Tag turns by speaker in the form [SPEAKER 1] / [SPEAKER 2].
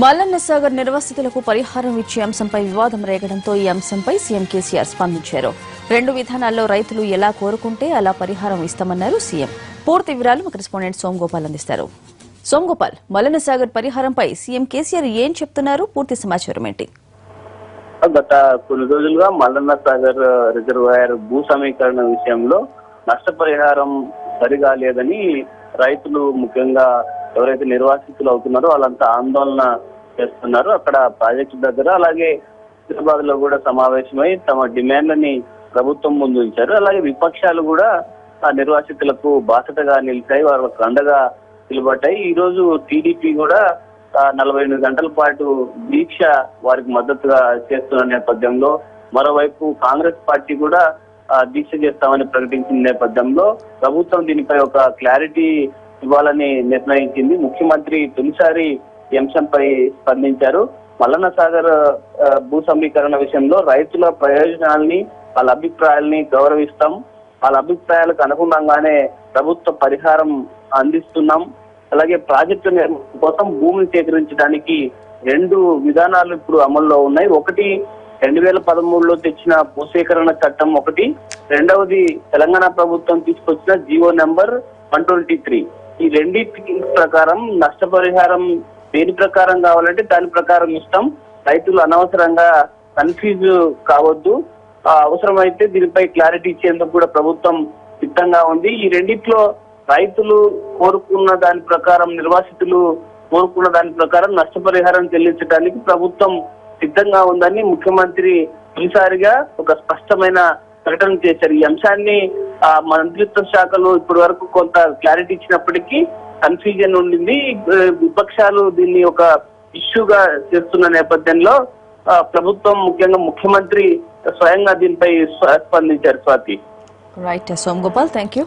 [SPEAKER 1] మల్లన్న సాగర్ నిర్వాసితులకు పరిహారం ఇచ్చే అంశంపై వివాదం రేగడంతో ఈ అంశంపై సీఎం కేసీఆర్ స్పందించారు. 2 విధానాల్లో రైతులు ఎలా కోరుకుంటే అలా పరిహారం ఇస్తామన్నారు సీఎం. పూర్తి వివరాలు మా కరెస్పాండెంట్ సోమగోపాల్ అందిస్తారు. సోమగోపాల్, మల్లన్న సాగర్ పరిహారంపై సీఎం కేసీఆర్ ఏం చెప్తున్నారు? పూర్తి సమాచారం ఏంటి?
[SPEAKER 2] గత కొన్ని రోజులుగా మల్లన్న సాగర్ రిజర్వాయర్ భూ సమీకరణ విషయంలో నష్టపరిహారం సరిగా లేదని రైతులు, ముఖ్యంగా ఎవరైతే నిర్వాసితులు అవుతున్నారో వాళ్ళంతా ఆందోళన చేస్తున్నారు. అక్కడ ప్రాజెక్టు దగ్గర అలాగే హైదరాబాద్ లో కూడా సమావేశమై తమ డిమాండ్లని ప్రభుత్వం ముందు ఉంచారు. అలాగే విపక్షాలు కూడా ఆ నిర్వాసితులకు బాసటగా నిలిచాయి, వాళ్ళకు అండగా నిలబడ్డాయి. ఈ రోజు టీడీపీ కూడా 48 గంటల పాటు దీక్ష వారికి మద్దతుగా చేస్తున్న నేపథ్యంలో, మరోవైపు కాంగ్రెస్ పార్టీ కూడా దీక్ష చేస్తామని ప్రకటించిన నేపథ్యంలో ప్రభుత్వం దీనిపై ఒక క్లారిటీ ఇవ్వాలని నిర్ణయించింది. ముఖ్యమంత్రి తొలిసారి ఈ అంశంపై స్పందించారు. మల్లన్న సాగర్ భూ సమీకరణ విషయంలో రైతుల ప్రయోజనాల్ని, వాళ్ళ అభిప్రాయాల్ని గౌరవిస్తాం, వాళ్ళ అభిప్రాయాలకు అనుగుణంగానే ప్రభుత్వ పరిహారం అందిస్తున్నాం. అలాగే ప్రాజెక్టు నిర్మాణం కోసం భూమిని సేకరించడానికి 2 విధానాలు ఇప్పుడు అమల్లో ఉన్నాయి. ఒకటి 2013లో తెచ్చిన భూసేకరణ చట్టం ఒకటి, రెండవది తెలంగాణ ప్రభుత్వం తీసుకొచ్చిన జీవో నెంబర్ 123. ఈ రెండింటి ప్రకారం నష్టపరిహారం దేని ప్రకారం కావాలంటే దాని ప్రకారం ఇస్తాం. రైతులు అనవసరంగా కన్ఫ్యూజ్ కావద్దు, అవసరమైతే దీనిపై క్లారిటీ ఇచ్చేందుకు కూడా ప్రభుత్వం సిద్ధంగా ఉంది. ఈ రెండిట్లో రైతులు కోరుకున్న దాని ప్రకారం, నిర్వాసితులు కోరుకున్న దాని ప్రకారం నష్టపరిహారం చెల్లించడానికి ప్రభుత్వం సిద్ధంగా ఉందని ముఖ్యమంత్రి తొలిసారిగా ఒక స్పష్టమైన ప్రకటన చేశారు. ఈ అంశాన్ని మంత్రిత్వ శాఖలు ఇప్పటి వరకు కొంత క్లారిటీ ఇచ్చినప్పటికీ కన్ఫ్యూజన్ ఉండింది. విపక్షాలు దీన్ని ఒక ఇష్యూగా చేస్తున్న నేపథ్యంలో ప్రభుత్వం, ముఖ్యంగా ముఖ్యమంత్రి స్వయంగా దీనిపై స్పందించారు. Swathi.
[SPEAKER 1] Right Somagopal, thank you.